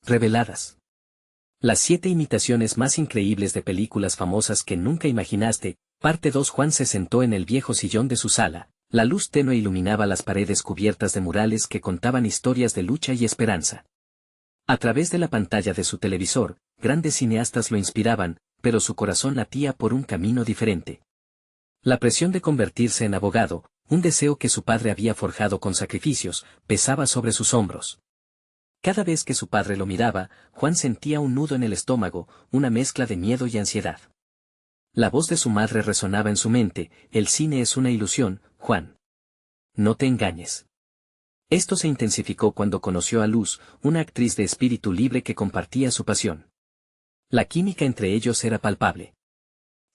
reveladas. Las 7 imitaciones más increíbles de películas famosas que nunca imaginaste, parte 2. Juan se sentó en el viejo sillón de su sala. La luz tenue iluminaba las paredes cubiertas de murales que contaban historias de lucha y esperanza. A través de la pantalla de su televisor, grandes cineastas lo inspiraban, pero su corazón latía por un camino diferente. La presión de convertirse en abogado, un deseo que su padre había forjado con sacrificios, pesaba sobre sus hombros. Cada vez que su padre lo miraba, Juan sentía un nudo en el estómago, una mezcla de miedo y ansiedad. La voz de su madre resonaba en su mente: el cine es una ilusión, Juan. No te engañes. Esto se intensificó cuando conoció a Luz, una actriz de espíritu libre que compartía su pasión. La química entre ellos era palpable.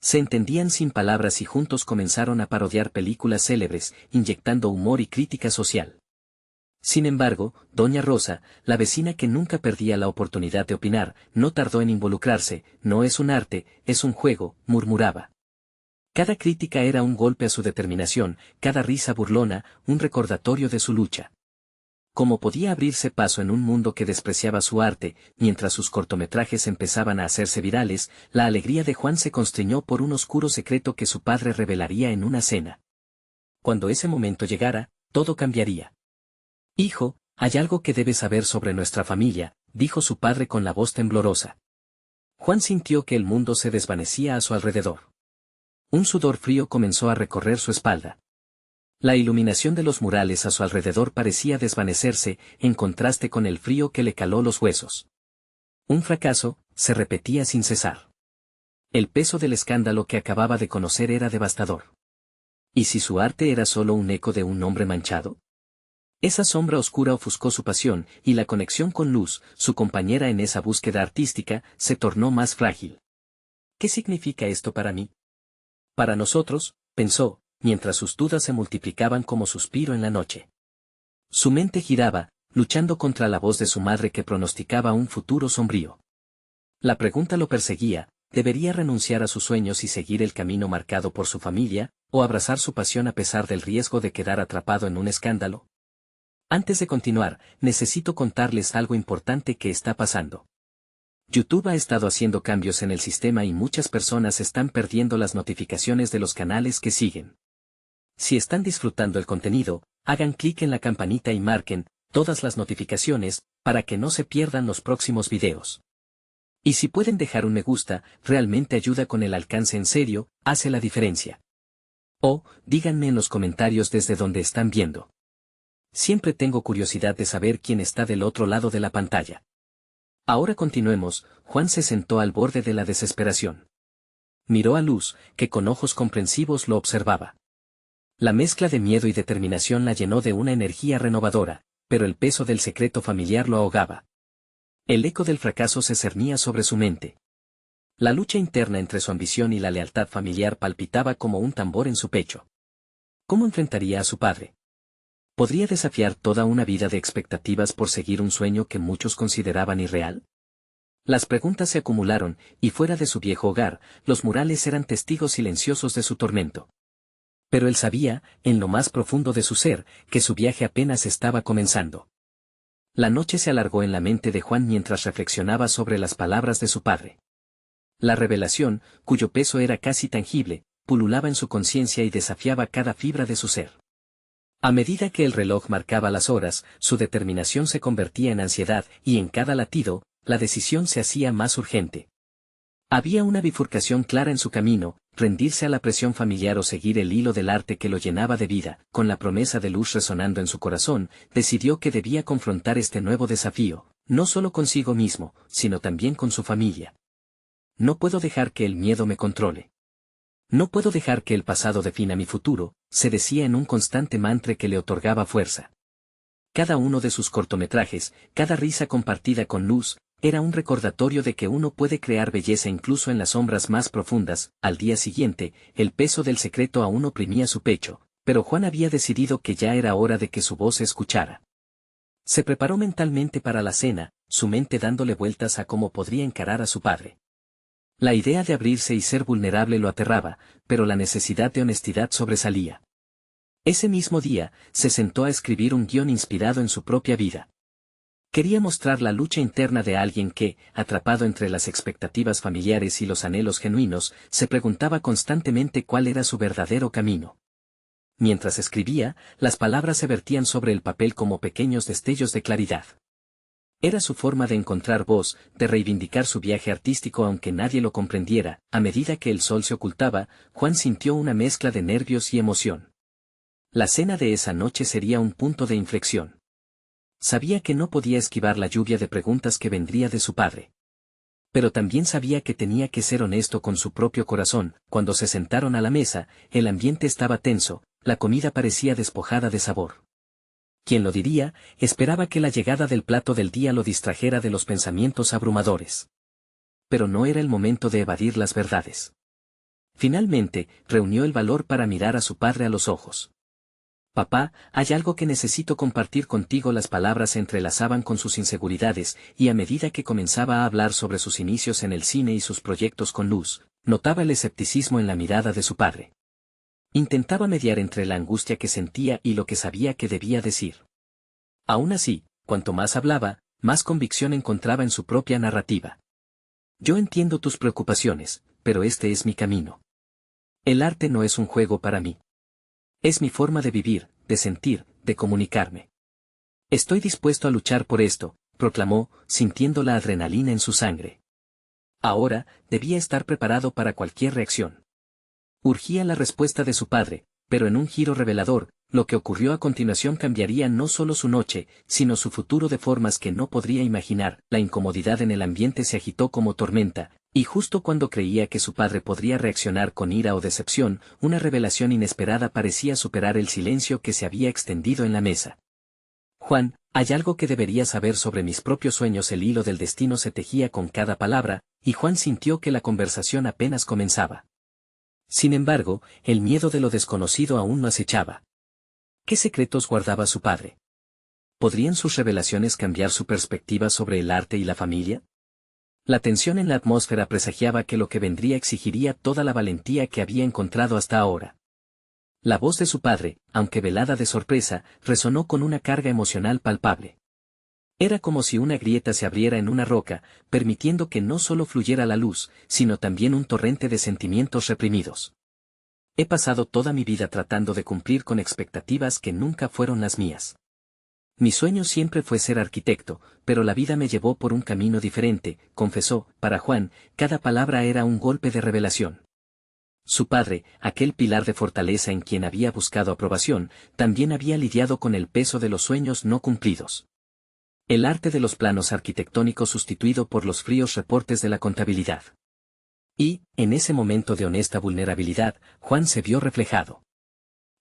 Se entendían sin palabras y juntos comenzaron a parodiar películas célebres, inyectando humor y crítica social. Sin embargo, doña Rosa, la vecina que nunca perdía la oportunidad de opinar, no tardó en involucrarse. No es un arte, es un juego, murmuraba. Cada crítica era un golpe a su determinación, cada risa burlona, un recordatorio de su lucha. ¿Cómo podía abrirse paso en un mundo que despreciaba su arte, mientras sus cortometrajes empezaban a hacerse virales? La alegría de Juan se constriñó por un oscuro secreto que su padre revelaría en una cena. Cuando ese momento llegara, todo cambiaría. Hijo, hay algo que debes saber sobre nuestra familia, dijo su padre con la voz temblorosa. Juan sintió que el mundo se desvanecía a su alrededor. Un sudor frío comenzó a recorrer su espalda. La iluminación de los murales a su alrededor parecía desvanecerse, en contraste con el frío que le caló los huesos. Un fracaso, se repetía sin cesar. El peso del escándalo que acababa de conocer era devastador. ¿Y si su arte era solo un eco de un nombre manchado? Esa sombra oscura ofuscó su pasión, y la conexión con Luz, su compañera en esa búsqueda artística, se tornó más frágil. ¿Qué significa esto para mí? Para nosotros, pensó, mientras sus dudas se multiplicaban como suspiro en la noche. Su mente giraba, luchando contra la voz de su madre que pronosticaba un futuro sombrío. La pregunta lo perseguía: ¿debería renunciar a sus sueños y seguir el camino marcado por su familia, o abrazar su pasión a pesar del riesgo de quedar atrapado en un escándalo? Antes de continuar, necesito contarles algo importante que está pasando. YouTube ha estado haciendo cambios en el sistema y muchas personas están perdiendo las notificaciones de los canales que siguen. Si están disfrutando el contenido, hagan clic en la campanita y marquen todas las notificaciones para que no se pierdan los próximos videos. Y si pueden dejar un me gusta, realmente ayuda con el alcance, en serio, hace la diferencia. O, díganme en los comentarios desde donde están viendo. Siempre tengo curiosidad de saber quién está del otro lado de la pantalla. Ahora continuemos. Juan se sentó al borde de la desesperación. Miró a Luz, que con ojos comprensivos lo observaba. La mezcla de miedo y determinación la llenó de una energía renovadora, pero el peso del secreto familiar lo ahogaba. El eco del fracaso se cernía sobre su mente. La lucha interna entre su ambición y la lealtad familiar palpitaba como un tambor en su pecho. ¿Cómo enfrentaría a su padre? ¿Podría desafiar toda una vida de expectativas por seguir un sueño que muchos consideraban irreal? Las preguntas se acumularon, y fuera de su viejo hogar, los murales eran testigos silenciosos de su tormento. Pero él sabía, en lo más profundo de su ser, que su viaje apenas estaba comenzando. La noche se alargó en la mente de Juan mientras reflexionaba sobre las palabras de su padre. La revelación, cuyo peso era casi tangible, pululaba en su conciencia y desafiaba cada fibra de su ser. A medida que el reloj marcaba las horas, su determinación se convertía en ansiedad, y en cada latido, la decisión se hacía más urgente. Había una bifurcación clara en su camino: rendirse a la presión familiar o seguir el hilo del arte que lo llenaba de vida. Con la promesa de Luz resonando en su corazón, decidió que debía confrontar este nuevo desafío, no solo consigo mismo, sino también con su familia. No puedo dejar que el miedo me controle. No puedo dejar que el pasado defina mi futuro, se decía en un constante mantra que le otorgaba fuerza. Cada uno de sus cortometrajes, cada risa compartida con Luz, era un recordatorio de que uno puede crear belleza incluso en las sombras más profundas. Al día siguiente, el peso del secreto aún oprimía su pecho, pero Juan había decidido que ya era hora de que su voz se escuchara. Se preparó mentalmente para la cena, su mente dándole vueltas a cómo podría encarar a su padre. La idea de abrirse y ser vulnerable lo aterraba, pero la necesidad de honestidad sobresalía. Ese mismo día, se sentó a escribir un guión inspirado en su propia vida. Quería mostrar la lucha interna de alguien que, atrapado entre las expectativas familiares y los anhelos genuinos, se preguntaba constantemente cuál era su verdadero camino. Mientras escribía, las palabras se vertían sobre el papel como pequeños destellos de claridad. Era su forma de encontrar voz, de reivindicar su viaje artístico aunque nadie lo comprendiera. A medida que el sol se ocultaba, Juan sintió una mezcla de nervios y emoción. La cena de esa noche sería un punto de inflexión. Sabía que no podía esquivar la lluvia de preguntas que vendría de su padre. Pero también sabía que tenía que ser honesto con su propio corazón. Cuando se sentaron a la mesa, el ambiente estaba tenso, la comida parecía despojada de sabor. ¿Quién lo diría? Esperaba que la llegada del plato del día lo distrajera de los pensamientos abrumadores. Pero no era el momento de evadir las verdades. Finalmente, reunió el valor para mirar a su padre a los ojos. Papá, hay algo que necesito compartir contigo. Las palabras se entrelazaban con sus inseguridades, y a medida que comenzaba a hablar sobre sus inicios en el cine y sus proyectos con luz, notaba el escepticismo en la mirada de su padre. Intentaba mediar entre la angustia que sentía y lo que sabía que debía decir. Aún así, cuanto más hablaba, más convicción encontraba en su propia narrativa. Yo entiendo tus preocupaciones, pero este es mi camino. El arte no es un juego para mí. Es mi forma de vivir, de sentir, de comunicarme. Estoy dispuesto a luchar por esto, proclamó, sintiendo la adrenalina en su sangre. Ahora, debía estar preparado para cualquier reacción. Urgía la respuesta de su padre, pero en un giro revelador, lo que ocurrió a continuación cambiaría no solo su noche, sino su futuro de formas que no podría imaginar. La incomodidad en el ambiente se agitó como tormenta, y justo cuando creía que su padre podría reaccionar con ira o decepción, una revelación inesperada parecía superar el silencio que se había extendido en la mesa. Juan, hay algo que deberías saber sobre mis propios sueños. El hilo del destino se tejía con cada palabra, y Juan sintió que la conversación apenas comenzaba. Sin embargo, el miedo de lo desconocido aún no acechaba. ¿Qué secretos guardaba su padre? ¿Podrían sus revelaciones cambiar su perspectiva sobre el arte y la familia? La tensión en la atmósfera presagiaba que lo que vendría exigiría toda la valentía que había encontrado hasta ahora. La voz de su padre, aunque velada de sorpresa, resonó con una carga emocional palpable. Era como si una grieta se abriera en una roca, permitiendo que no solo fluyera la luz, sino también un torrente de sentimientos reprimidos. He pasado toda mi vida tratando de cumplir con expectativas que nunca fueron las mías. Mi sueño siempre fue ser arquitecto, pero la vida me llevó por un camino diferente, confesó. Para Juan, cada palabra era un golpe de revelación. Su padre, aquel pilar de fortaleza en quien había buscado aprobación, también había lidiado con el peso de los sueños no cumplidos. El arte de los planos arquitectónicos sustituido por los fríos reportes de la contabilidad. Y, en ese momento de honesta vulnerabilidad, Juan se vio reflejado.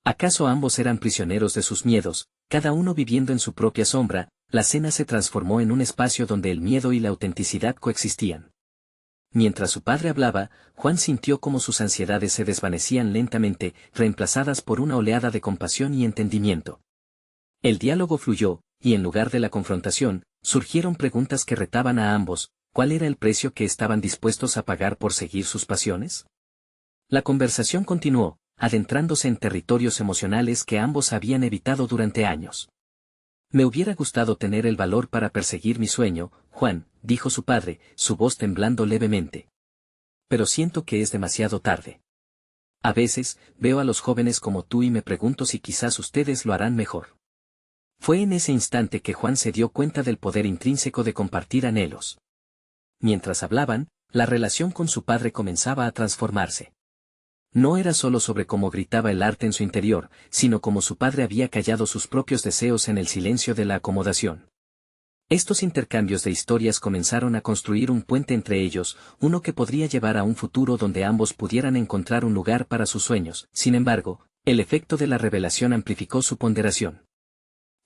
¿Acaso ambos eran prisioneros de sus miedos, cada uno viviendo en su propia sombra? La cena se transformó en un espacio donde el miedo y la autenticidad coexistían. Mientras su padre hablaba, Juan sintió como sus ansiedades se desvanecían lentamente, reemplazadas por una oleada de compasión y entendimiento. El diálogo fluyó, y en lugar de la confrontación, surgieron preguntas que retaban a ambos. ¿Cuál era el precio que estaban dispuestos a pagar por seguir sus pasiones? La conversación continuó, adentrándose en territorios emocionales que ambos habían evitado durante años. Me hubiera gustado tener el valor para perseguir mi sueño, Juan, dijo su padre, su voz temblando levemente. Pero siento que es demasiado tarde. A veces, veo a los jóvenes como tú y me pregunto si quizás ustedes lo harán mejor. Fue en ese instante que Juan se dio cuenta del poder intrínseco de compartir anhelos. Mientras hablaban, la relación con su padre comenzaba a transformarse. No era solo sobre cómo gritaba el arte en su interior, sino cómo su padre había callado sus propios deseos en el silencio de la acomodación. Estos intercambios de historias comenzaron a construir un puente entre ellos, uno que podría llevar a un futuro donde ambos pudieran encontrar un lugar para sus sueños. Sin embargo, el efecto de la revelación amplificó su ponderación.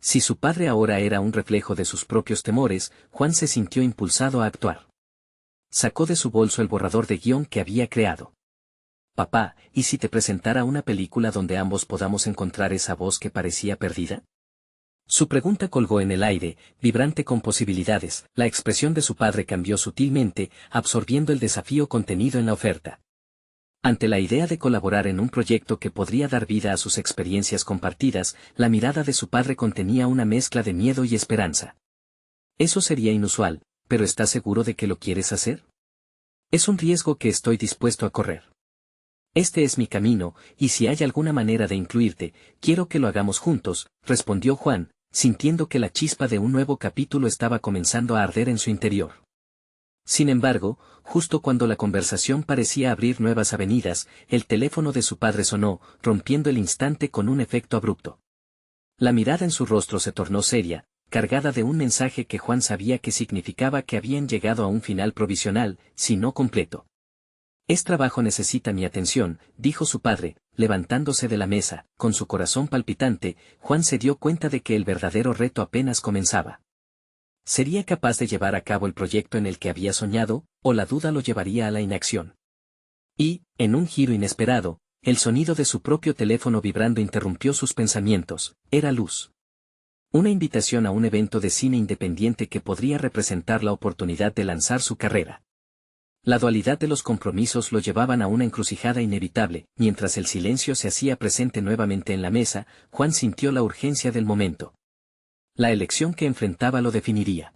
Si su padre ahora era un reflejo de sus propios temores, Juan se sintió impulsado a actuar. Sacó de su bolso el borrador de guión que había creado. Papá, ¿y si te presentara una película donde ambos podamos encontrar esa voz que parecía perdida? Su pregunta colgó en el aire, vibrante con posibilidades. La expresión de su padre cambió sutilmente, absorbiendo el desafío contenido en la oferta. Ante la idea de colaborar en un proyecto que podría dar vida a sus experiencias compartidas, la mirada de su padre contenía una mezcla de miedo y esperanza. Eso sería inusual, pero ¿estás seguro de que lo quieres hacer? Es un riesgo que estoy dispuesto a correr. Este es mi camino, y si hay alguna manera de incluirte, quiero que lo hagamos juntos, respondió Juan, sintiendo que la chispa de un nuevo capítulo estaba comenzando a arder en su interior. Sin embargo, justo cuando la conversación parecía abrir nuevas avenidas, el teléfono de su padre sonó, rompiendo el instante con un efecto abrupto. La mirada en su rostro se tornó seria, cargada de un mensaje que Juan sabía que significaba que habían llegado a un final provisional, si no completo. «Es trabajo necesita mi atención», dijo su padre, levantándose de la mesa. Con su corazón palpitante, Juan se dio cuenta de que el verdadero reto apenas comenzaba. ¿Sería capaz de llevar a cabo el proyecto en el que había soñado, o la duda lo llevaría a la inacción? Y, en un giro inesperado, el sonido de su propio teléfono vibrando interrumpió sus pensamientos. Era Luz. Una invitación a un evento de cine independiente que podría representar la oportunidad de lanzar su carrera. La dualidad de los compromisos lo llevaban a una encrucijada inevitable. Mientras el silencio se hacía presente nuevamente en la mesa, Juan sintió la urgencia del momento. La elección que enfrentaba lo definiría.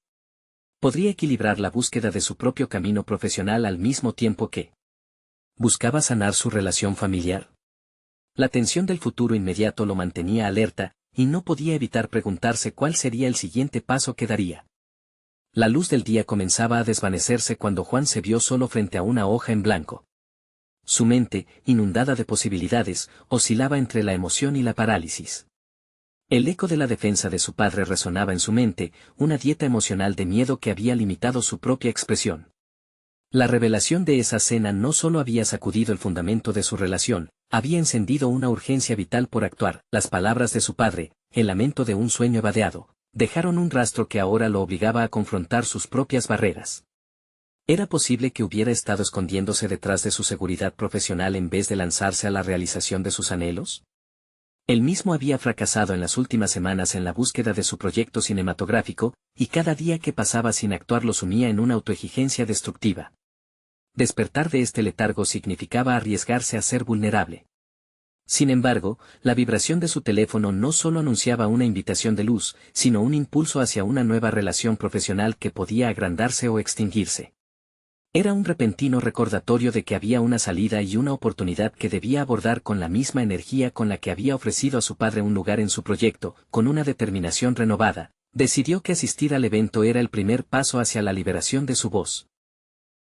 Podría equilibrar la búsqueda de su propio camino profesional al mismo tiempo que buscaba sanar su relación familiar. La tensión del futuro inmediato lo mantenía alerta, y no podía evitar preguntarse cuál sería el siguiente paso que daría. La luz del día comenzaba a desvanecerse cuando Juan se vio solo frente a una hoja en blanco. Su mente, inundada de posibilidades, oscilaba entre la emoción y la parálisis. El eco de la defensa de su padre resonaba en su mente, una dieta emocional de miedo que había limitado su propia expresión. La revelación de esa cena no solo había sacudido el fundamento de su relación, había encendido una urgencia vital por actuar. Las palabras de su padre, el lamento de un sueño evadeado, dejaron un rastro que ahora lo obligaba a confrontar sus propias barreras. ¿Era posible que hubiera estado escondiéndose detrás de su seguridad profesional en vez de lanzarse a la realización de sus anhelos? Él mismo había fracasado en las últimas semanas en la búsqueda de su proyecto cinematográfico, y cada día que pasaba sin actuar lo sumía en una autoexigencia destructiva. Despertar de este letargo significaba arriesgarse a ser vulnerable. Sin embargo, la vibración de su teléfono no solo anunciaba una invitación de Luz, sino un impulso hacia una nueva relación profesional que podía agrandarse o extinguirse. Era un repentino recordatorio de que había una salida y una oportunidad que debía abordar con la misma energía con la que había ofrecido a su padre un lugar en su proyecto. Con una determinación renovada, decidió que asistir al evento era el primer paso hacia la liberación de su voz.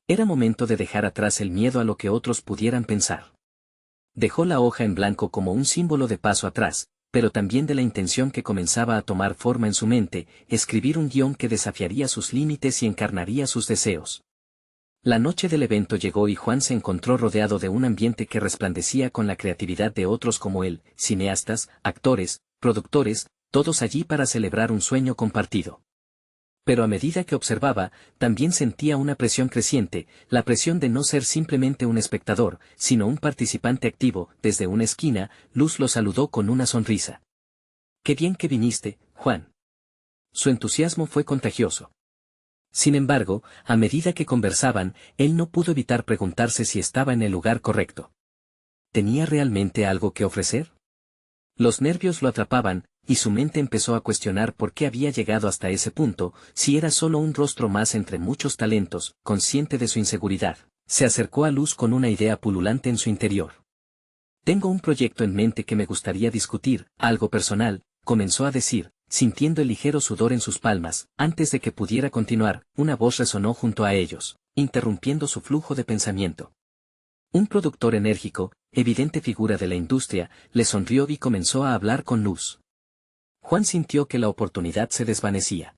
Era momento de dejar atrás el miedo a lo que otros pudieran pensar. Dejó la hoja en blanco como un símbolo de paso atrás, pero también de la intención que comenzaba a tomar forma en su mente, escribir un guión que desafiaría sus límites y encarnaría sus deseos. La noche del evento llegó y Juan se encontró rodeado de un ambiente que resplandecía con la creatividad de otros como él, cineastas, actores, productores, todos allí para celebrar un sueño compartido. Pero a medida que observaba, también sentía una presión creciente, la presión de no ser simplemente un espectador, sino un participante activo. Desde una esquina, Luz lo saludó con una sonrisa. «Qué bien que viniste, Juan». Su entusiasmo fue contagioso. Sin embargo, a medida que conversaban, él no pudo evitar preguntarse si estaba en el lugar correcto. ¿Tenía realmente algo que ofrecer? Los nervios lo atrapaban, y su mente empezó a cuestionar por qué había llegado hasta ese punto, si era solo un rostro más entre muchos talentos. Consciente de su inseguridad, se acercó a Luz con una idea pululante en su interior. «Tengo un proyecto en mente que me gustaría discutir, algo personal», comenzó a decir, sintiendo el ligero sudor en sus palmas. Antes de que pudiera continuar, una voz resonó junto a ellos, interrumpiendo su flujo de pensamiento. Un productor enérgico, evidente figura de la industria, le sonrió y comenzó a hablar con Luz. Juan sintió que la oportunidad se desvanecía.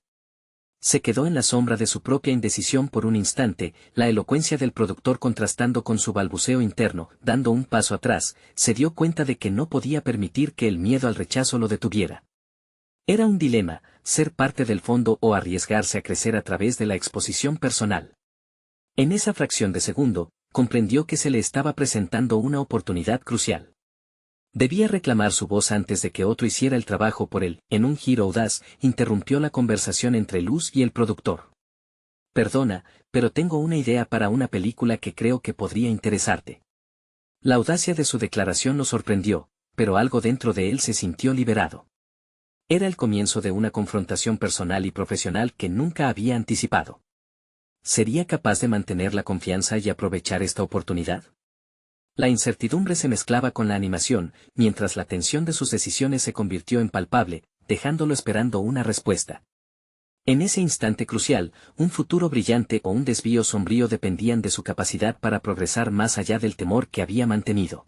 Se quedó en la sombra de su propia indecisión por un instante, la elocuencia del productor contrastando con su balbuceo interno. Dando un paso atrás, se dio cuenta de que no podía permitir que el miedo al rechazo lo detuviera. Era un dilema, ser parte del fondo o arriesgarse a crecer a través de la exposición personal. En esa fracción de segundo, comprendió que se le estaba presentando una oportunidad crucial. Debía reclamar su voz antes de que otro hiciera el trabajo por él. En un giro audaz, interrumpió la conversación entre Luz y el productor. «Perdona, pero tengo una idea para una película que creo que podría interesarte». La audacia de su declaración lo sorprendió, pero algo dentro de él se sintió liberado. Era el comienzo de una confrontación personal y profesional que nunca había anticipado. ¿Sería capaz de mantener la confianza y aprovechar esta oportunidad? La incertidumbre se mezclaba con la animación, mientras la tensión de sus decisiones se convirtió en palpable, dejándolo esperando una respuesta. En ese instante crucial, un futuro brillante o un desvío sombrío dependían de su capacidad para progresar más allá del temor que había mantenido.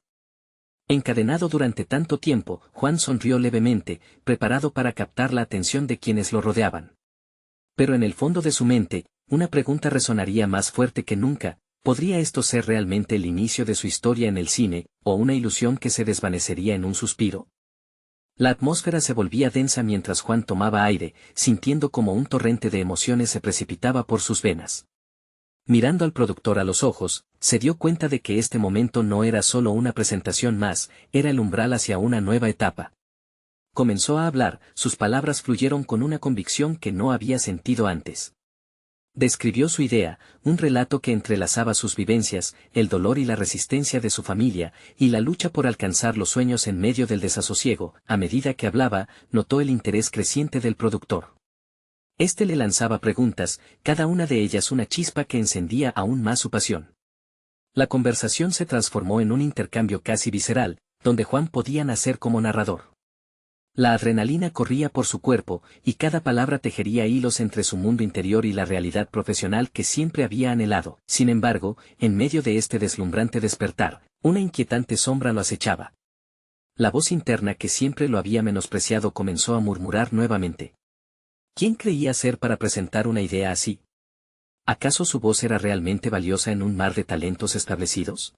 Encadenado durante tanto tiempo, Juan sonrió levemente, preparado para captar la atención de quienes lo rodeaban. Pero en el fondo de su mente, una pregunta resonaría más fuerte que nunca: ¿podría esto ser realmente el inicio de su historia en el cine, o una ilusión que se desvanecería en un suspiro? La atmósfera se volvía densa mientras Juan tomaba aire, sintiendo como un torrente de emociones se precipitaba por sus venas. Mirando al productor a los ojos, se dio cuenta de que este momento no era solo una presentación más, era el umbral hacia una nueva etapa. Comenzó a hablar, sus palabras fluyeron con una convicción que no había sentido antes. Describió su idea, un relato que entrelazaba sus vivencias, el dolor y la resistencia de su familia, y la lucha por alcanzar los sueños en medio del desasosiego. A medida que hablaba, notó el interés creciente del productor. Este le lanzaba preguntas, cada una de ellas una chispa que encendía aún más su pasión. La conversación se transformó en un intercambio casi visceral, donde Juan podía nacer como narrador. La adrenalina corría por su cuerpo, y cada palabra tejería hilos entre su mundo interior y la realidad profesional que siempre había anhelado. Sin embargo, en medio de este deslumbrante despertar, una inquietante sombra lo acechaba. La voz interna que siempre lo había menospreciado comenzó a murmurar nuevamente. ¿Quién creía ser para presentar una idea así? ¿Acaso su voz era realmente valiosa en un mar de talentos establecidos?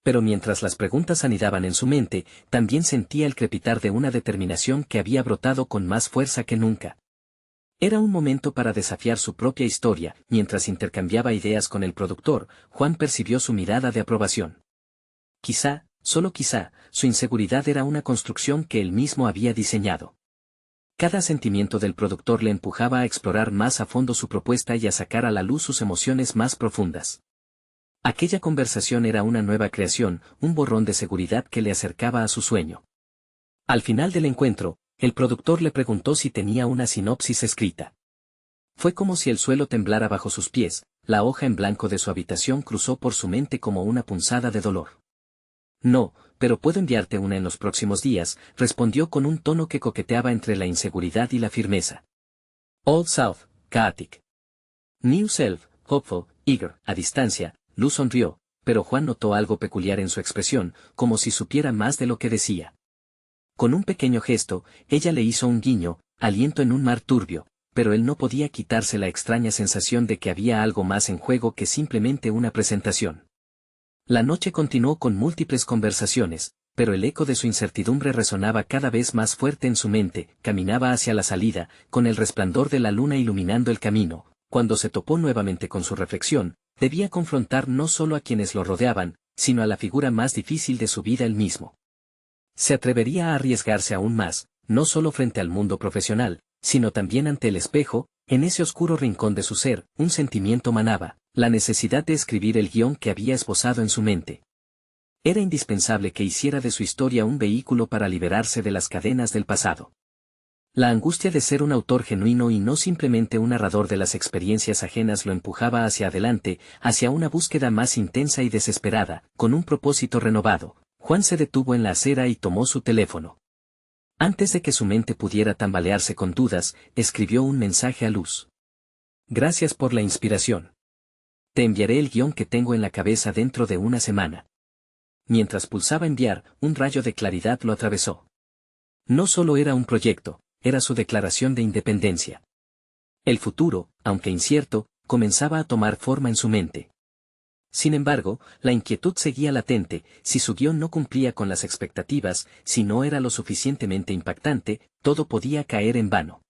Pero mientras las preguntas anidaban en su mente, también sentía el crepitar de una determinación que había brotado con más fuerza que nunca. Era un momento para desafiar su propia historia. Mientras intercambiaba ideas con el productor, Juan percibió su mirada de aprobación. Quizá, solo quizá, su inseguridad era una construcción que él mismo había diseñado. Cada sentimiento del productor le empujaba a explorar más a fondo su propuesta y a sacar a la luz sus emociones más profundas. Aquella conversación era una nueva creación, un borrón de seguridad que le acercaba a su sueño. Al final del encuentro, el productor le preguntó si tenía una sinopsis escrita. Fue como si el suelo temblara bajo sus pies, la hoja en blanco de su habitación cruzó por su mente como una punzada de dolor. No, pero puedo enviarte una en los próximos días, respondió con un tono que coqueteaba entre la inseguridad y la firmeza. Old South, Chaotic. New Self, Hopeful, Eager. A distancia, Luz sonrió, pero Juan notó algo peculiar en su expresión, como si supiera más de lo que decía. Con un pequeño gesto, ella le hizo un guiño, aliento en un mar turbio, pero él no podía quitarse la extraña sensación de que había algo más en juego que simplemente una presentación. La noche continuó con múltiples conversaciones, pero el eco de su incertidumbre resonaba cada vez más fuerte en su mente. Caminaba hacia la salida, con el resplandor de la luna iluminando el camino. Cuando se topó nuevamente con su reflexión, debía confrontar no solo a quienes lo rodeaban, sino a la figura más difícil de su vida él mismo. Se atrevería a arriesgarse aún más, no solo frente al mundo profesional, sino también ante el espejo. En ese oscuro rincón de su ser, un sentimiento manaba, la necesidad de escribir el guión que había esbozado en su mente. Era indispensable que hiciera de su historia un vehículo para liberarse de las cadenas del pasado. La angustia de ser un autor genuino y no simplemente un narrador de las experiencias ajenas lo empujaba hacia adelante, hacia una búsqueda más intensa y desesperada. Con un propósito renovado, Juan se detuvo en la acera y tomó su teléfono. Antes de que su mente pudiera tambalearse con dudas, escribió un mensaje a Luz. Gracias por la inspiración. Te enviaré el guión que tengo en la cabeza dentro de una semana. Mientras pulsaba enviar, un rayo de claridad lo atravesó. No solo era un proyecto, era su declaración de independencia. El futuro, aunque incierto, comenzaba a tomar forma en su mente. Sin embargo, la inquietud seguía latente. Si su guión no cumplía con las expectativas, si no era lo suficientemente impactante, todo podía caer en vano.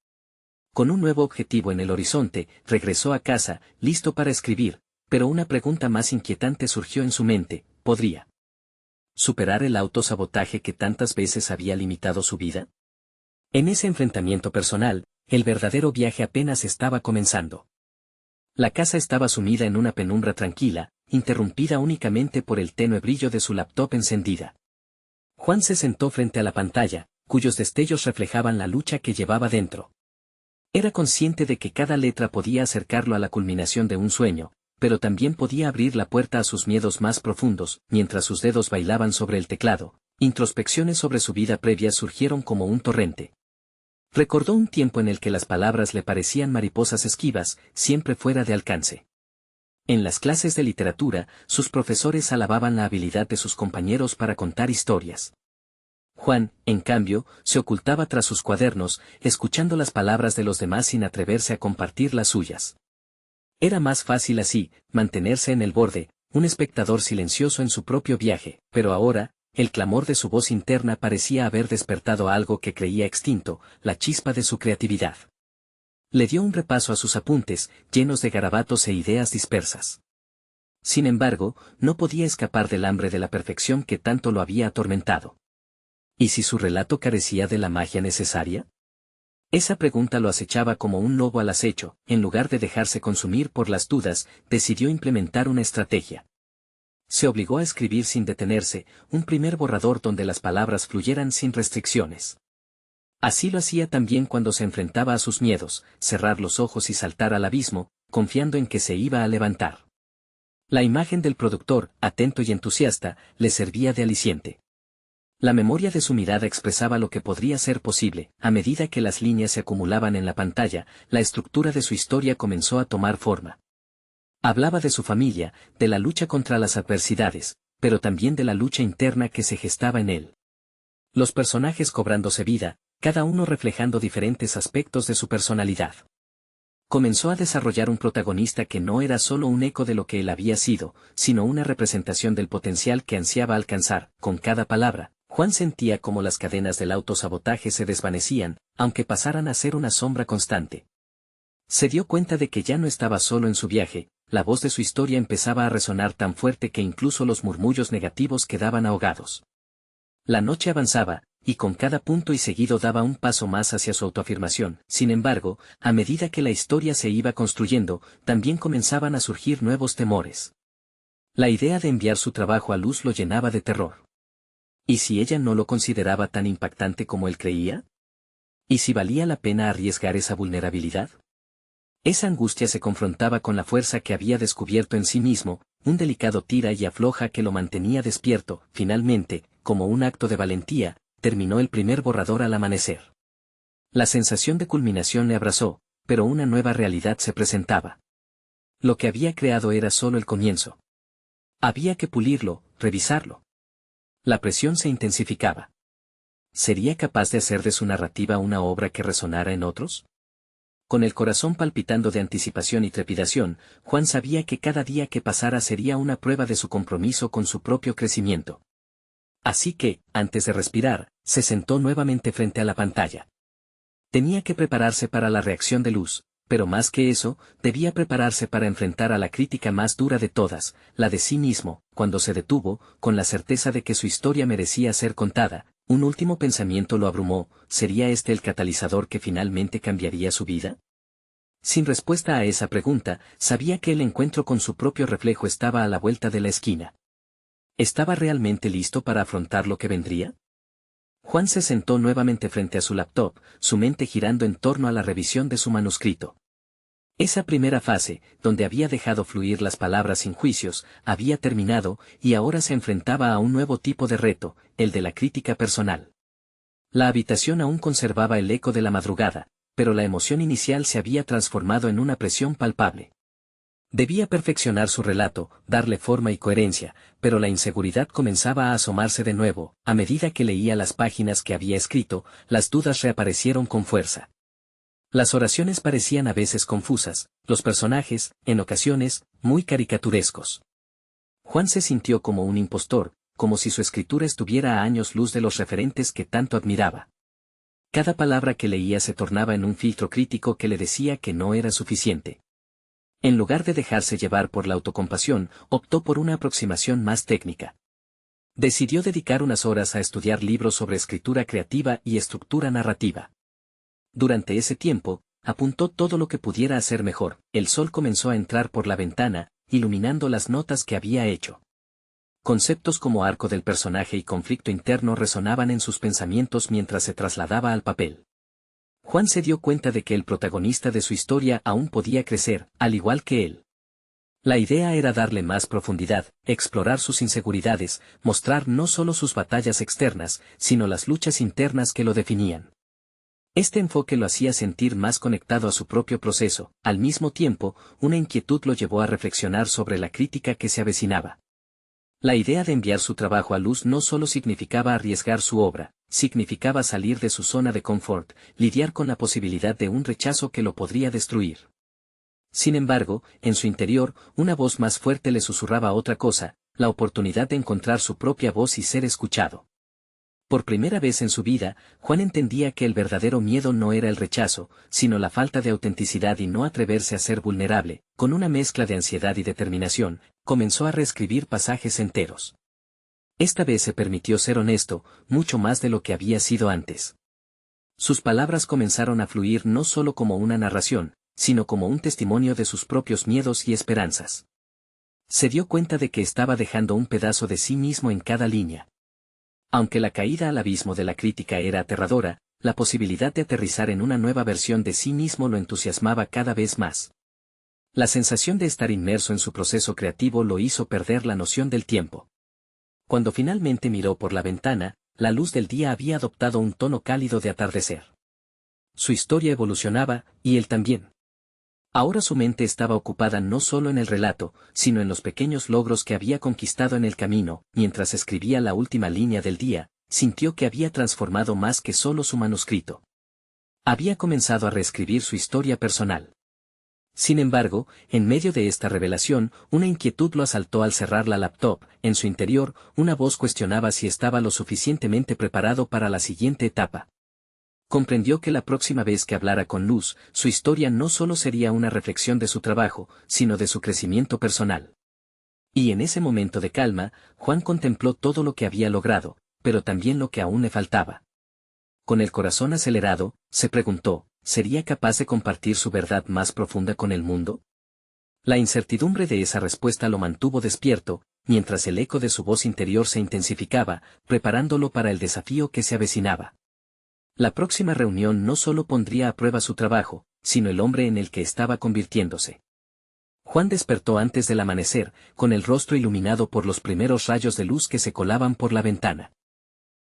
Con un nuevo objetivo en el horizonte, regresó a casa, listo para escribir, pero una pregunta más inquietante surgió en su mente: ¿podría superar el autosabotaje que tantas veces había limitado su vida? En ese enfrentamiento personal, el verdadero viaje apenas estaba comenzando. La casa estaba sumida en una penumbra tranquila, interrumpida únicamente por el tenue brillo de su laptop encendida. Juan se sentó frente a la pantalla, cuyos destellos reflejaban la lucha que llevaba dentro. Era consciente de que cada letra podía acercarlo a la culminación de un sueño, pero también podía abrir la puerta a sus miedos más profundos. Mientras sus dedos bailaban sobre el teclado, introspecciones sobre su vida previa surgieron como un torrente. Recordó un tiempo en el que las palabras le parecían mariposas esquivas, siempre fuera de alcance. En las clases de literatura, sus profesores alababan la habilidad de sus compañeros para contar historias. Juan, en cambio, se ocultaba tras sus cuadernos, escuchando las palabras de los demás sin atreverse a compartir las suyas. Era más fácil así, mantenerse en el borde, un espectador silencioso en su propio viaje, pero ahora, el clamor de su voz interna parecía haber despertado algo que creía extinto, la chispa de su creatividad. Le dio un repaso a sus apuntes, llenos de garabatos e ideas dispersas. Sin embargo, no podía escapar del hambre de la perfección que tanto lo había atormentado. ¿Y si su relato carecía de la magia necesaria? Esa pregunta lo acechaba como un lobo al acecho. En lugar de dejarse consumir por las dudas, decidió implementar una estrategia. Se obligó a escribir sin detenerse, un primer borrador donde las palabras fluyeran sin restricciones. Así lo hacía también cuando se enfrentaba a sus miedos, cerrar los ojos y saltar al abismo, confiando en que se iba a levantar. La imagen del productor, atento y entusiasta, le servía de aliciente. La memoria de su mirada expresaba lo que podría ser posible. A medida que las líneas se acumulaban en la pantalla, la estructura de su historia comenzó a tomar forma. Hablaba de su familia, de la lucha contra las adversidades, pero también de la lucha interna que se gestaba en él. Los personajes cobrándose vida, cada uno reflejando diferentes aspectos de su personalidad. Comenzó a desarrollar un protagonista que no era solo un eco de lo que él había sido, sino una representación del potencial que ansiaba alcanzar. Con cada palabra, Juan sentía como las cadenas del autosabotaje se desvanecían, aunque pasaran a ser una sombra constante. Se dio cuenta de que ya no estaba solo en su viaje, la voz de su historia empezaba a resonar tan fuerte que incluso los murmullos negativos quedaban ahogados. La noche avanzaba, y con cada punto y seguido daba un paso más hacia su autoafirmación. Sin embargo, a medida que la historia se iba construyendo, también comenzaban a surgir nuevos temores. La idea de enviar su trabajo a luz lo llenaba de terror. ¿Y si ella no lo consideraba tan impactante como él creía? ¿Y si valía la pena arriesgar esa vulnerabilidad? Esa angustia se confrontaba con la fuerza que había descubierto en sí mismo, un delicado tira y afloja que lo mantenía despierto. Finalmente, como un acto de valentía, terminó el primer borrador al amanecer. La sensación de culminación le abrazó, pero una nueva realidad se presentaba. Lo que había creado era solo el comienzo. Había que pulirlo, revisarlo. La presión se intensificaba. ¿Sería capaz de hacer de su narrativa una obra que resonara en otros? Con el corazón palpitando de anticipación y trepidación, Juan sabía que cada día que pasara sería una prueba de su compromiso con su propio crecimiento. Así que, antes de respirar, se sentó nuevamente frente a la pantalla. Tenía que prepararse para la reacción de Luz, pero más que eso, debía prepararse para enfrentar a la crítica más dura de todas, la de sí mismo. Cuando se detuvo, con la certeza de que su historia merecía ser contada, un último pensamiento lo abrumó: ¿sería este el catalizador que finalmente cambiaría su vida? Sin respuesta a esa pregunta, sabía que el encuentro con su propio reflejo estaba a la vuelta de la esquina. ¿Estaba realmente listo para afrontar lo que vendría? Juan se sentó nuevamente frente a su laptop, su mente girando en torno a la revisión de su manuscrito. Esa primera fase, donde había dejado fluir las palabras sin juicios, había terminado, y ahora se enfrentaba a un nuevo tipo de reto, el de la crítica personal. La habitación aún conservaba el eco de la madrugada, pero la emoción inicial se había transformado en una presión palpable. Debía perfeccionar su relato, darle forma y coherencia, pero la inseguridad comenzaba a asomarse de nuevo. A medida que leía las páginas que había escrito, las dudas reaparecieron con fuerza. Las oraciones parecían a veces confusas, los personajes, en ocasiones, muy caricaturescos. Juan se sintió como un impostor, como si su escritura estuviera a años luz de los referentes que tanto admiraba. Cada palabra que leía se tornaba en un filtro crítico que le decía que no era suficiente. En lugar de dejarse llevar por la autocompasión, optó por una aproximación más técnica. Decidió dedicar unas horas a estudiar libros sobre escritura creativa y estructura narrativa. Durante ese tiempo, apuntó todo lo que pudiera hacer mejor. El sol comenzó a entrar por la ventana, iluminando las notas que había hecho. Conceptos como arco del personaje y conflicto interno resonaban en sus pensamientos mientras se trasladaba al papel. Juan se dio cuenta de que el protagonista de su historia aún podía crecer, al igual que él. La idea era darle más profundidad, explorar sus inseguridades, mostrar no solo sus batallas externas, sino las luchas internas que lo definían. Este enfoque lo hacía sentir más conectado a su propio proceso, al mismo tiempo, una inquietud lo llevó a reflexionar sobre la crítica que se avecinaba. La idea de enviar su trabajo a luz no solo significaba arriesgar su obra, significaba salir de su zona de confort, lidiar con la posibilidad de un rechazo que lo podría destruir. Sin embargo, en su interior, una voz más fuerte le susurraba otra cosa, la oportunidad de encontrar su propia voz y ser escuchado. Por primera vez en su vida, Juan entendía que el verdadero miedo no era el rechazo, sino la falta de autenticidad y no atreverse a ser vulnerable. Con una mezcla de ansiedad y determinación, comenzó a reescribir pasajes enteros. Esta vez se permitió ser honesto, mucho más de lo que había sido antes. Sus palabras comenzaron a fluir no solo como una narración, sino como un testimonio de sus propios miedos y esperanzas. Se dio cuenta de que estaba dejando un pedazo de sí mismo en cada línea. Aunque la caída al abismo de la crítica era aterradora, la posibilidad de aterrizar en una nueva versión de sí mismo lo entusiasmaba cada vez más. La sensación de estar inmerso en su proceso creativo lo hizo perder la noción del tiempo. Cuando finalmente miró por la ventana, la luz del día había adoptado un tono cálido de atardecer. Su historia evolucionaba, y él también. Ahora su mente estaba ocupada no solo en el relato, sino en los pequeños logros que había conquistado en el camino. Mientras escribía la última línea del día, sintió que había transformado más que solo su manuscrito. Había comenzado a reescribir su historia personal. Sin embargo, en medio de esta revelación, una inquietud lo asaltó al cerrar la laptop. En su interior, una voz cuestionaba si estaba lo suficientemente preparado para la siguiente etapa. Comprendió que la próxima vez que hablara con Luz, su historia no solo sería una reflexión de su trabajo, sino de su crecimiento personal. Y en ese momento de calma, Juan contempló todo lo que había logrado, pero también lo que aún le faltaba. Con el corazón acelerado, se preguntó, ¿sería capaz de compartir su verdad más profunda con el mundo? La incertidumbre de esa respuesta lo mantuvo despierto, mientras el eco de su voz interior se intensificaba, preparándolo para el desafío que se avecinaba. La próxima reunión no solo pondría a prueba su trabajo, sino el hombre en el que estaba convirtiéndose. Juan despertó antes del amanecer, con el rostro iluminado por los primeros rayos de luz que se colaban por la ventana.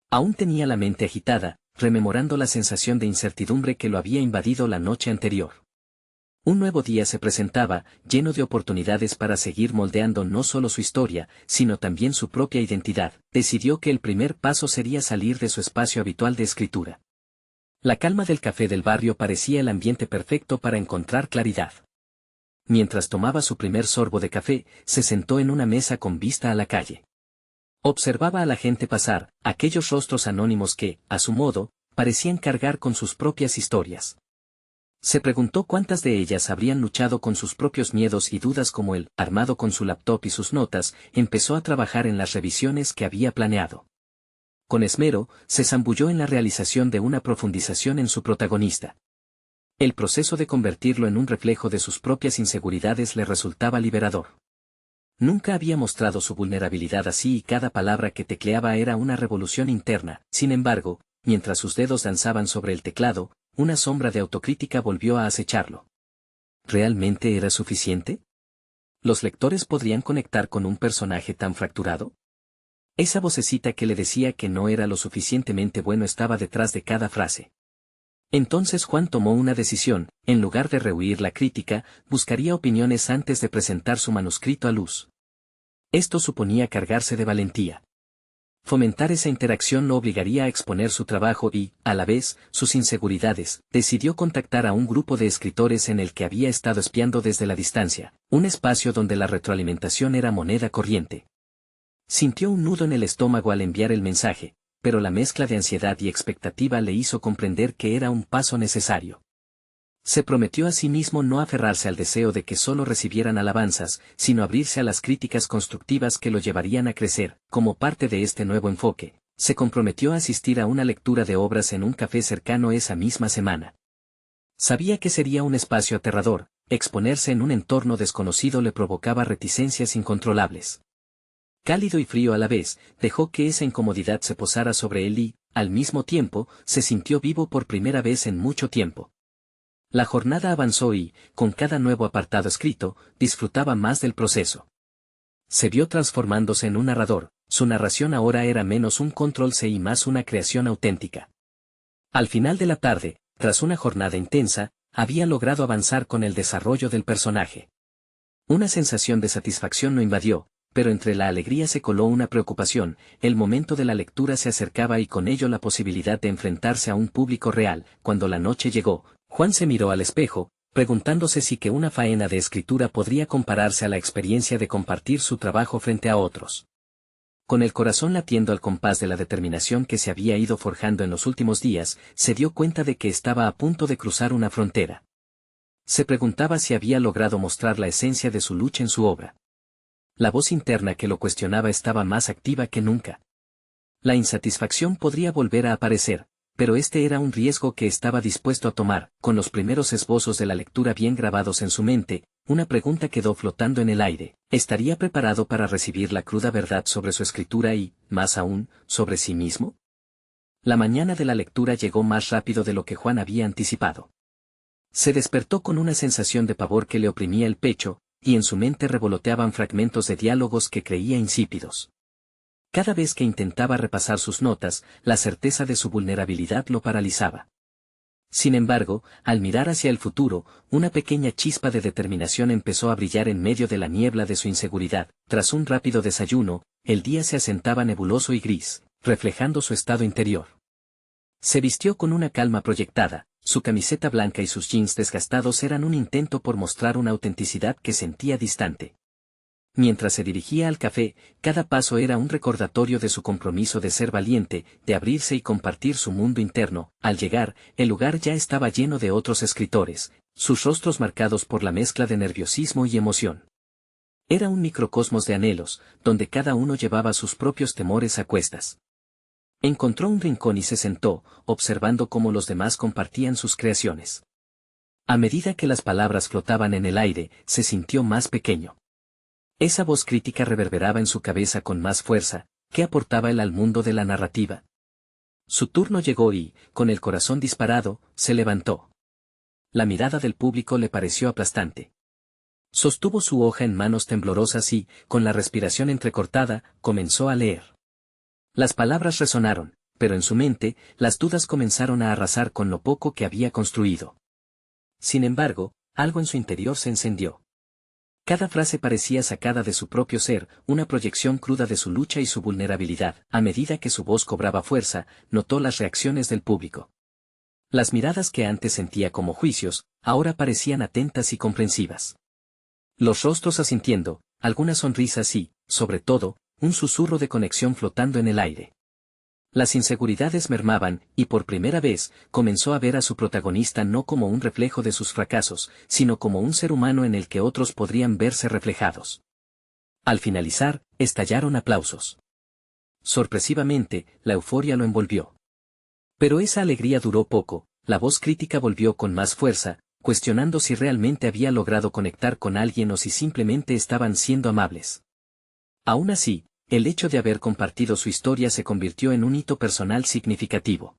Aún tenía la mente agitada, rememorando la sensación de incertidumbre que lo había invadido la noche anterior. Un nuevo día se presentaba, lleno de oportunidades para seguir moldeando no solo su historia, sino también su propia identidad. Decidió que el primer paso sería salir de su espacio habitual de escritura. La calma del café del barrio parecía el ambiente perfecto para encontrar claridad. Mientras tomaba su primer sorbo de café, se sentó en una mesa con vista a la calle. Observaba a la gente pasar, aquellos rostros anónimos que, a su modo, parecían cargar con sus propias historias. Se preguntó cuántas de ellas habrían luchado con sus propios miedos y dudas como él, armado con su laptop y sus notas, empezó a trabajar en las revisiones que había planeado. Con esmero, se zambulló en la realización de una profundización en su protagonista. El proceso de convertirlo en un reflejo de sus propias inseguridades le resultaba liberador. Nunca había mostrado su vulnerabilidad así y cada palabra que tecleaba era una revolución interna. Sin embargo, mientras sus dedos danzaban sobre el teclado, una sombra de autocrítica volvió a acecharlo. ¿Realmente era suficiente? ¿Los lectores podrían conectar con un personaje tan fracturado? Esa vocecita que le decía que no era lo suficientemente bueno estaba detrás de cada frase. Entonces Juan tomó una decisión, en lugar de rehuir la crítica, buscaría opiniones antes de presentar su manuscrito a luz. Esto suponía cargarse de valentía. Fomentar esa interacción lo obligaría a exponer su trabajo y, a la vez, sus inseguridades. Decidió contactar a un grupo de escritores en el que había estado espiando desde la distancia, un espacio donde la retroalimentación era moneda corriente. Sintió un nudo en el estómago al enviar el mensaje, pero la mezcla de ansiedad y expectativa le hizo comprender que era un paso necesario. Se prometió a sí mismo no aferrarse al deseo de que solo recibieran alabanzas, sino abrirse a las críticas constructivas que lo llevarían a crecer. Como parte de este nuevo enfoque, se comprometió a asistir a una lectura de obras en un café cercano esa misma semana. Sabía que sería un espacio aterrador, exponerse en un entorno desconocido le provocaba reticencias incontrolables. Cálido y frío a la vez, dejó que esa incomodidad se posara sobre él y, al mismo tiempo, se sintió vivo por primera vez en mucho tiempo. La jornada avanzó y, con cada nuevo apartado escrito, disfrutaba más del proceso. Se vio transformándose en un narrador, su narración ahora era menos un control C y más una creación auténtica. Al final de la tarde, tras una jornada intensa, había logrado avanzar con el desarrollo del personaje. Una sensación de satisfacción lo invadió, pero entre la alegría se coló una preocupación, el momento de la lectura se acercaba y con ello la posibilidad de enfrentarse a un público real. Cuando la noche llegó, Juan se miró al espejo, preguntándose si que una faena de escritura podría compararse a la experiencia de compartir su trabajo frente a otros. Con el corazón latiendo al compás de la determinación que se había ido forjando en los últimos días, se dio cuenta de que estaba a punto de cruzar una frontera. Se preguntaba si había logrado mostrar la esencia de su lucha en su obra. La voz interna que lo cuestionaba estaba más activa que nunca. La insatisfacción podría volver a aparecer, pero este era un riesgo que estaba dispuesto a tomar. Con los primeros esbozos de la lectura bien grabados en su mente, una pregunta quedó flotando en el aire: ¿estaría preparado para recibir la cruda verdad sobre su escritura y, más aún, sobre sí mismo? La mañana de la lectura llegó más rápido de lo que Juan había anticipado. Se despertó con una sensación de pavor que le oprimía el pecho, y en su mente revoloteaban fragmentos de diálogos que creía insípidos. Cada vez que intentaba repasar sus notas, la certeza de su vulnerabilidad lo paralizaba. Sin embargo, al mirar hacia el futuro, una pequeña chispa de determinación empezó a brillar en medio de la niebla de su inseguridad. Tras un rápido desayuno, el día se asentaba nebuloso y gris, reflejando su estado interior. Se vistió con una calma proyectada. Su camiseta blanca y sus jeans desgastados eran un intento por mostrar una autenticidad que sentía distante. Mientras se dirigía al café, cada paso era un recordatorio de su compromiso de ser valiente, de abrirse y compartir su mundo interno. Al llegar, el lugar ya estaba lleno de otros escritores, sus rostros marcados por la mezcla de nerviosismo y emoción. Era un microcosmos de anhelos, donde cada uno llevaba sus propios temores a cuestas. Encontró un rincón y se sentó, observando cómo los demás compartían sus creaciones. A medida que las palabras flotaban en el aire, se sintió más pequeño. Esa voz crítica reverberaba en su cabeza con más fuerza. ¿Qué aportaba él al mundo de la narrativa? Su turno llegó y, con el corazón disparado, se levantó. La mirada del público le pareció aplastante. Sostuvo su hoja en manos temblorosas y, con la respiración entrecortada, comenzó a leer. Las palabras resonaron, pero en su mente, las dudas comenzaron a arrasar con lo poco que había construido. Sin embargo, algo en su interior se encendió. Cada frase parecía sacada de su propio ser, una proyección cruda de su lucha y su vulnerabilidad. A medida que su voz cobraba fuerza, notó las reacciones del público. Las miradas que antes sentía como juicios, ahora parecían atentas y comprensivas. Los rostros asintiendo, algunas sonrisas y, sobre todo, un susurro de conexión flotando en el aire. Las inseguridades mermaban, y por primera vez, comenzó a ver a su protagonista no como un reflejo de sus fracasos, sino como un ser humano en el que otros podrían verse reflejados. Al finalizar, estallaron aplausos. Sorpresivamente, la euforia lo envolvió. Pero esa alegría duró poco, la voz crítica volvió con más fuerza, cuestionando si realmente había logrado conectar con alguien o si simplemente estaban siendo amables. Aún así, el hecho de haber compartido su historia se convirtió en un hito personal significativo.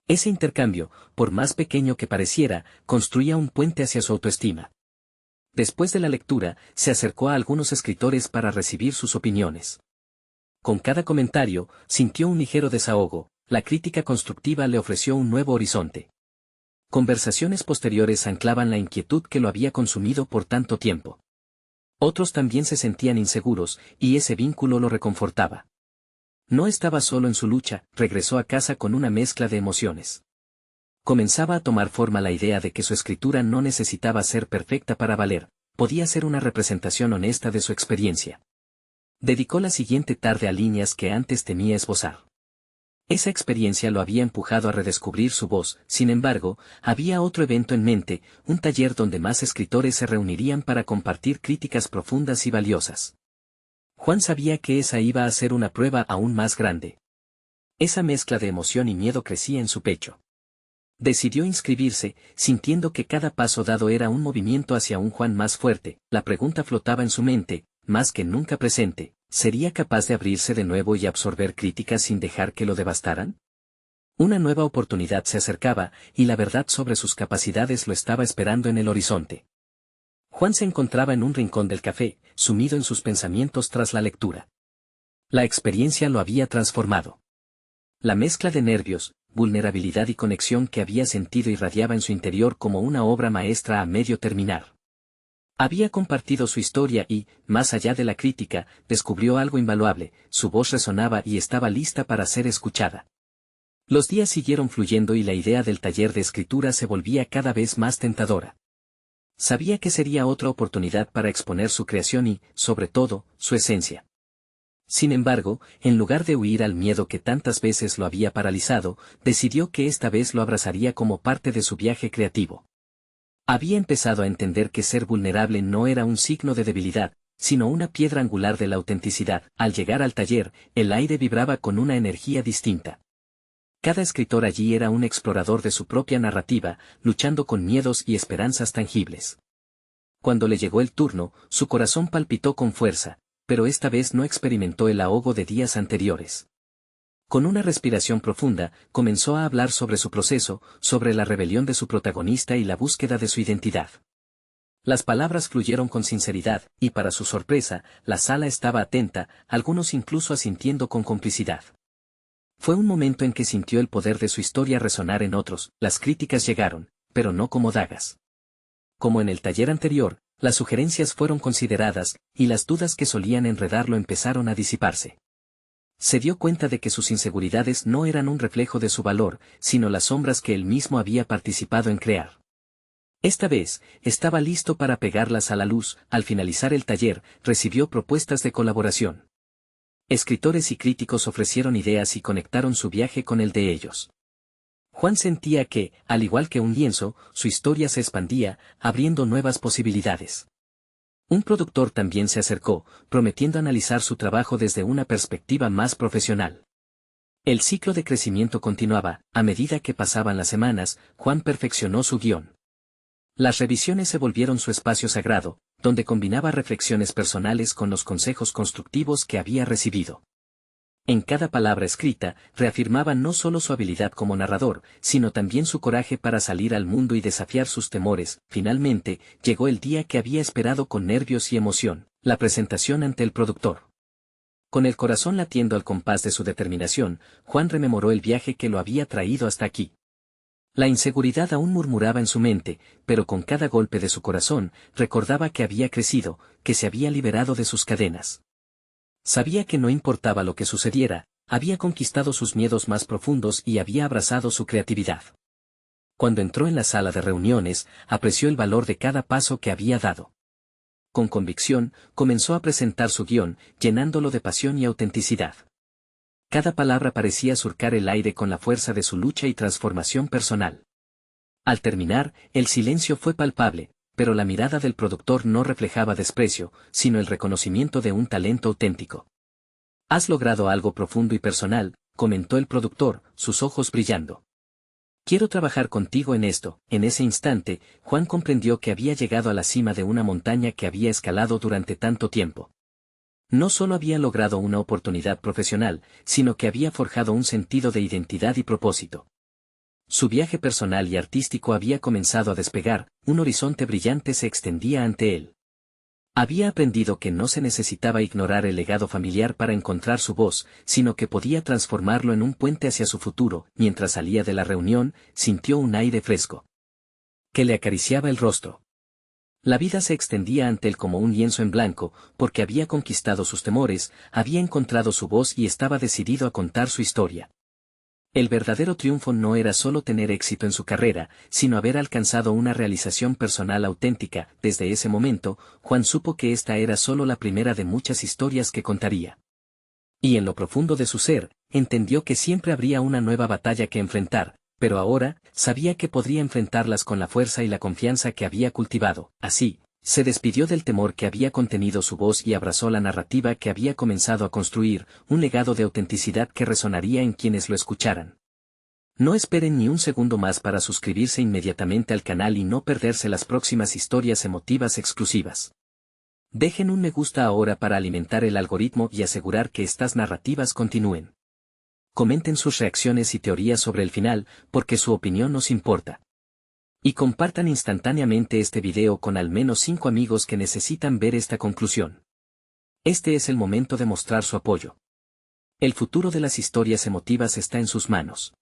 Ese intercambio, por más pequeño que pareciera, construía un puente hacia su autoestima. Después de la lectura, se acercó a algunos escritores para recibir sus opiniones. Con cada comentario, sintió un ligero desahogo, la crítica constructiva le ofreció un nuevo horizonte. Conversaciones posteriores anclaban la inquietud que lo había consumido por tanto tiempo. Otros también se sentían inseguros, y ese vínculo lo reconfortaba. No estaba solo en su lucha, regresó a casa con una mezcla de emociones. Comenzaba a tomar forma la idea de que su escritura no necesitaba ser perfecta para valer, podía ser una representación honesta de su experiencia. Dedicó la siguiente tarde a líneas que antes temía esbozar. Esa experiencia lo había empujado a redescubrir su voz. Sin embargo, había otro evento en mente, un taller donde más escritores se reunirían para compartir críticas profundas y valiosas. Juan sabía que esa iba a ser una prueba aún más grande. Esa mezcla de emoción y miedo crecía en su pecho. Decidió inscribirse, sintiendo que cada paso dado era un movimiento hacia un Juan más fuerte. La pregunta flotaba en su mente, más que nunca presente: ¿Sería capaz de abrirse de nuevo y absorber críticas sin dejar que lo devastaran? Una nueva oportunidad se acercaba, y la verdad sobre sus capacidades lo estaba esperando en el horizonte. Juan se encontraba en un rincón del café, sumido en sus pensamientos tras la lectura. La experiencia lo había transformado. La mezcla de nervios, vulnerabilidad y conexión que había sentido irradiaba en su interior como una obra maestra a medio terminar. Había compartido su historia y, más allá de la crítica, descubrió algo invaluable, su voz resonaba y estaba lista para ser escuchada. Los días siguieron fluyendo y la idea del taller de escritura se volvía cada vez más tentadora. Sabía que sería otra oportunidad para exponer su creación y, sobre todo, su esencia. Sin embargo, en lugar de huir al miedo que tantas veces lo había paralizado, decidió que esta vez lo abrazaría como parte de su viaje creativo. Había empezado a entender que ser vulnerable no era un signo de debilidad, sino una piedra angular de la autenticidad. Al llegar al taller, el aire vibraba con una energía distinta. Cada escritor allí era un explorador de su propia narrativa, luchando con miedos y esperanzas tangibles. Cuando le llegó el turno, su corazón palpitó con fuerza, pero esta vez no experimentó el ahogo de días anteriores. Con una respiración profunda, comenzó a hablar sobre su proceso, sobre la rebelión de su protagonista y la búsqueda de su identidad. Las palabras fluyeron con sinceridad, y para su sorpresa, la sala estaba atenta, algunos incluso asintiendo con complicidad. Fue un momento en que sintió el poder de su historia resonar en otros. Las críticas llegaron, pero no como dagas. Como en el taller anterior, las sugerencias fueron consideradas, y las dudas que solían enredarlo empezaron a disiparse. Se dio cuenta de que sus inseguridades no eran un reflejo de su valor, sino las sombras que él mismo había participado en crear. Esta vez, estaba listo para pegarlas a la luz. Al finalizar el taller, recibió propuestas de colaboración. Escritores y críticos ofrecieron ideas y conectaron su viaje con el de ellos. Juan sentía que, al igual que un lienzo, su historia se expandía, abriendo nuevas posibilidades. Un productor también se acercó, prometiendo analizar su trabajo desde una perspectiva más profesional. El ciclo de crecimiento continuaba. A medida que pasaban las semanas, Juan perfeccionó su guión. Las revisiones se volvieron su espacio sagrado, donde combinaba reflexiones personales con los consejos constructivos que había recibido. En cada palabra escrita, reafirmaba no solo su habilidad como narrador, sino también su coraje para salir al mundo y desafiar sus temores. Finalmente, llegó el día que había esperado con nervios y emoción, la presentación ante el productor. Con el corazón latiendo al compás de su determinación, Juan rememoró el viaje que lo había traído hasta aquí. La inseguridad aún murmuraba en su mente, pero con cada golpe de su corazón, recordaba que había crecido, que se había liberado de sus cadenas. Sabía que no importaba lo que sucediera, había conquistado sus miedos más profundos y había abrazado su creatividad. Cuando entró en la sala de reuniones, apreció el valor de cada paso que había dado. Con convicción, comenzó a presentar su guión, llenándolo de pasión y autenticidad. Cada palabra parecía surcar el aire con la fuerza de su lucha y transformación personal. Al terminar, el silencio fue palpable, pero la mirada del productor no reflejaba desprecio, sino el reconocimiento de un talento auténtico. «Has logrado algo profundo y personal», comentó el productor, sus ojos brillando. «Quiero trabajar contigo en esto». En ese instante, Juan comprendió que había llegado a la cima de una montaña que había escalado durante tanto tiempo. No solo había logrado una oportunidad profesional, sino que había forjado un sentido de identidad y propósito. Su viaje personal y artístico había comenzado a despegar, un horizonte brillante se extendía ante él. Había aprendido que no se necesitaba ignorar el legado familiar para encontrar su voz, sino que podía transformarlo en un puente hacia su futuro. Mientras salía de la reunión, sintió un aire fresco que le acariciaba el rostro. La vida se extendía ante él como un lienzo en blanco, porque había conquistado sus temores, había encontrado su voz y estaba decidido a contar su historia. El verdadero triunfo no era solo tener éxito en su carrera, sino haber alcanzado una realización personal auténtica. Desde ese momento, Juan supo que esta era solo la primera de muchas historias que contaría. Y en lo profundo de su ser, entendió que siempre habría una nueva batalla que enfrentar, pero ahora, sabía que podría enfrentarlas con la fuerza y la confianza que había cultivado. Así, se despidió del temor que había contenido su voz y abrazó la narrativa que había comenzado a construir, un legado de autenticidad que resonaría en quienes lo escucharan. No esperen ni un segundo más para suscribirse inmediatamente al canal y no perderse las próximas historias emotivas exclusivas. Dejen un me gusta ahora para alimentar el algoritmo y asegurar que estas narrativas continúen. Comenten sus reacciones y teorías sobre el final, porque su opinión nos importa. Y compartan instantáneamente este video con al menos 5 amigos que necesitan ver esta conclusión. Este es el momento de mostrar su apoyo. El futuro de las historias emotivas está en sus manos.